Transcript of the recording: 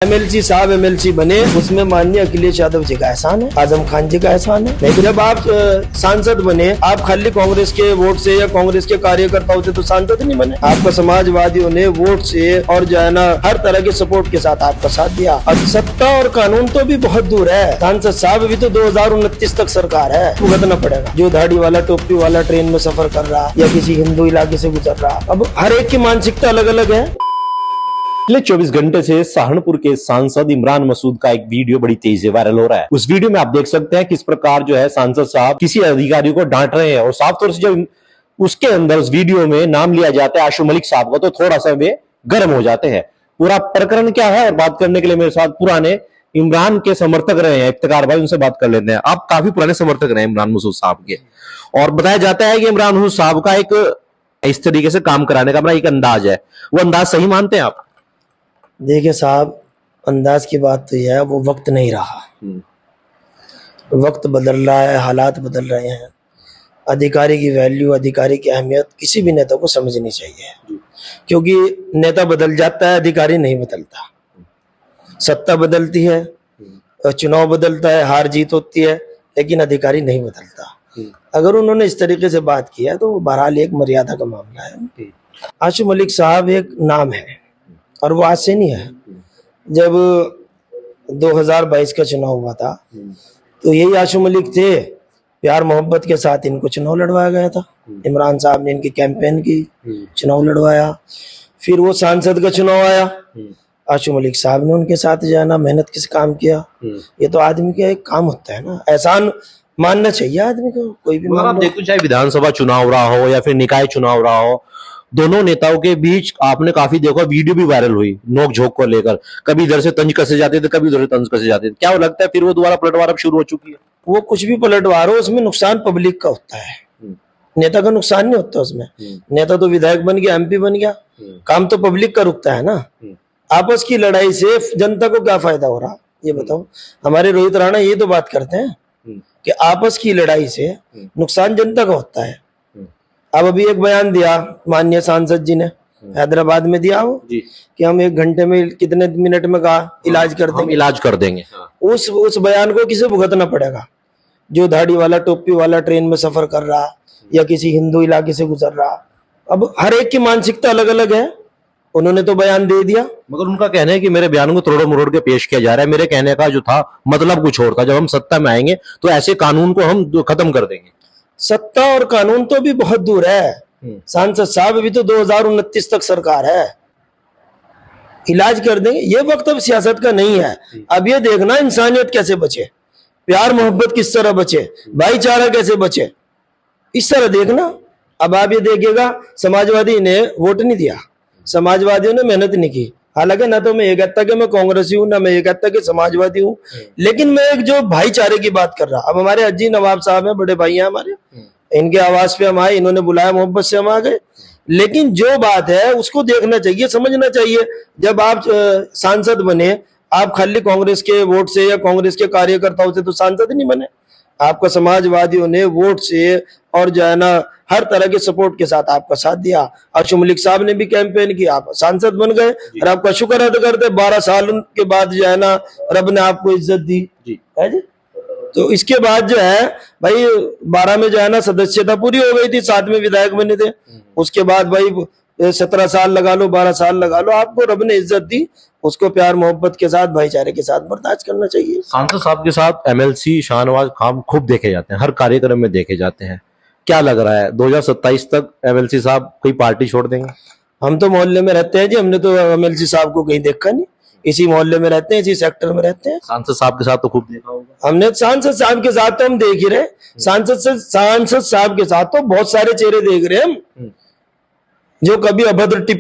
MLC साहब MLC बने, उसमें माननीय अखिलेश यादव जी का एहसान है, आजम खान जी का एहसान है। लेकिन जब आप सांसद बने, आप खाली कांग्रेस के वोट से या कांग्रेस के कार्यकर्ताओं से तो सांसद नहीं बने। आपका समाजवादियों ने वोट से और जो है ना हर तरह के सपोर्ट के साथ आपका साथ दिया। और सत्ता और कानून तो भी बहुत दूर है। सांसद साहब अभी तो 2029 तक सरकार है, भुगतना पड़ेगा। जो दाढ़ी वाला टोपी वाला ट्रेन में सफर कर रहा या किसी हिंदू इलाके से गुजर रहा, अब हर एक की मानसिकता अलग अलग है। पिछले 24 घंटे से सहारनपुर के सांसद इमरान मसूद का एक वीडियो बड़ी तेजी से वायरल हो रहा है। उस वीडियो में आप देख सकते हैं किस प्रकार जो है सांसद साहब किसी अधिकारी को डांट रहे हैं और साफ तौर से जब उसके अंदर उस वीडियो में नाम लिया जाता है आशु मलिक साहब का, तो थोड़ा सा वे गर्म हो जाते हैं। पूरा प्रकरण क्या है और बात करने के लिए मेरे साथ पुराने इमरान के समर्थक रहे हैं इफ्तिकार भाई, उनसे बात कर लेते हैं। आप काफी पुराने समर्थक रहे हैं इमरान मसूद साहब के, और बताया जाता है कि इमरान मसूद साहब का एक इस तरीके से काम कराने का एक अंदाज है, वो अंदाज सही मानते हैं आप? देखिए साहब, अंदाज की बात तो यह है, वो वक्त नहीं रहा। वक्त बदल रहा है, हालात बदल रहे हैं। अधिकारी की वैल्यू, अधिकारी की अहमियत किसी भी नेता को समझनी चाहिए, क्योंकि नेता बदल जाता है, अधिकारी नहीं बदलता। सत्ता बदलती है, चुनाव बदलता है, हार जीत होती है, लेकिन अधिकारी नहीं बदलता। अगर उन्होंने इस तरीके से बात किया तो बहरहाल एक मर्यादा का मामला है। आशु मलिक साहब एक नाम है और वो आज से नहीं है। जब 2022 का चुनाव हुआ था तो यही आशु मलिक थे, प्यार मोहब्बत के साथ इनको चुनाव लड़वाया गया था। इमरान साहब ने इनकी कैंपेन की, चुनाव लड़वाया। फिर वो सांसद का चुनाव आया, आशु मलिक साहब ने उनके साथ जाना, मेहनत किस काम किया। ये तो आदमी का एक काम होता है ना, एहसान मानना चाहिए आदमी को। कोई भी आप देखो, चाहे विधानसभा चुनाव रहा हो या फिर निकाय चुनाव रहा हो, दोनों नेताओं के बीच आपने काफी देखा वीडियो भी वायरल हुई नोक झोंक को लेकर। कभी इधर से तंज कसे जाते थे, कभी उधर से तंज कसे जाते थे। क्या वो लगता है फिर वो दोबारा पलटवार अब शुरू हो चुकी है? वो कुछ भी पलटवार हो, उसमें नुकसान पब्लिक का होता है, नेता का नुकसान नहीं होता उसमें। नेता तो विधायक बन गया, एमपी बन गया, काम तो पब्लिक का रुकता है ना। आपस की लड़ाई से जनता को क्या फायदा हो रहा, ये बताओ। हमारे रोहित राणा ये तो बात करते हैं कि आपस की लड़ाई से नुकसान जनता का होता है। अब अभी एक बयान दिया माननीय सांसद जी ने, हैदराबाद में दिया हो कि हम 1 घंटे में कितने मिनट में का इलाज कर देंगे, इलाज कर देंगे। उस बयान को किसे भुगतना पड़ेगा? जो दाढ़ी वाला टोपी वाला ट्रेन में सफर कर रहा या किसी हिंदू इलाके से गुजर रहा। अब हर एक की मानसिकता अलग अलग है। उन्होंने तो बयान दे दिया, मगर उनका कहना है कि मेरे बयान को तोड़ मरोड़ के पेश किया जा रहा है। मेरे कहने का जो था मतलब कुछ और था, जब हम सत्ता में आएंगे तो ऐसे कानून को हम खत्म कर देंगे। सत्ता और कानून तो भी बहुत दूर है। सांसद साहब अभी तो 2029 तक सरकार है, इलाज कर देंगे। ये वक्त अब सियासत का नहीं है। अब ये देखना इंसानियत कैसे बचे, प्यार मोहब्बत किस तरह बचे, भाईचारा कैसे बचे, इस तरह देखना। अब आप ये देखिएगा, समाजवादी ने वोट नहीं दिया, समाजवादियों ने मेहनत नहीं की। हालांकि ना तो मैं ये कहता कि मैं कांग्रेसी हूं, ना मैं ये कहता कि समाजवादी हूं, लेकिन मैं एक जो भाईचारे की बात कर रहा। अब हमारे अज्जी नवाब साहब हैं, बड़े भाई हैं हमारे, इनके आवाज पे हम आए, इन्होंने बुलाया, मोहब्बत से हम आ गए। लेकिन जो बात है उसको देखना चाहिए, समझना चाहिए। जब आप सांसद बने, आप खाली कांग्रेस के वोट से या कांग्रेस के कार्यकर्ताओं से तो सांसद नहीं बने। आपका समाजवादियों ने वोट से और जो है ना हर तरह के सपोर्ट के साथ आपका साथ दिया। आशु मलिक साहब ने भी कैंपेन की, आप सांसद बन गए और आपका शुक्र अदा करते 12 साल के बाद जो है ना रब ने आपको इज्जत दी है जी। तो इसके बाद जो है भाई 12 में जो है ना सदस्यता पूरी हो गई थी, 7 में विधायक बने थे। उसके बाद भाई 17 साल लगा लो, 12 साल लगा लो, आपको रब ने इज्जत दी। उसको प्यार मोहब्बत के साथ, भाईचारे के साथ बर्दाश्त करना चाहिए। सांसद साहब के साथ एमएलसी शाहनवाज खान खूब देखे जाते हैं, हर कार्यक्रम में देखे जाते हैं। क्या लग रहा है 2027 तक एमएलसी साहब कोई पार्टी छोड़ देंगे? हम तो मोहल्ले में रहते हैं जी, हमने तो एमएलसी साहब को कहीं देखा नहीं। इसी मोहल्ले में रहते हैं, इसी सेक्टर में रहते हैं। सांसद साहब के साथ तो खूब देखा होगा हमने। सांसद साहब के साथ तो हम देख ही रहे, सांसद साहब के साथ तो बहुत सारे चेहरे देख रहे हैं हम, जो कभी अभद्र टिप्पणी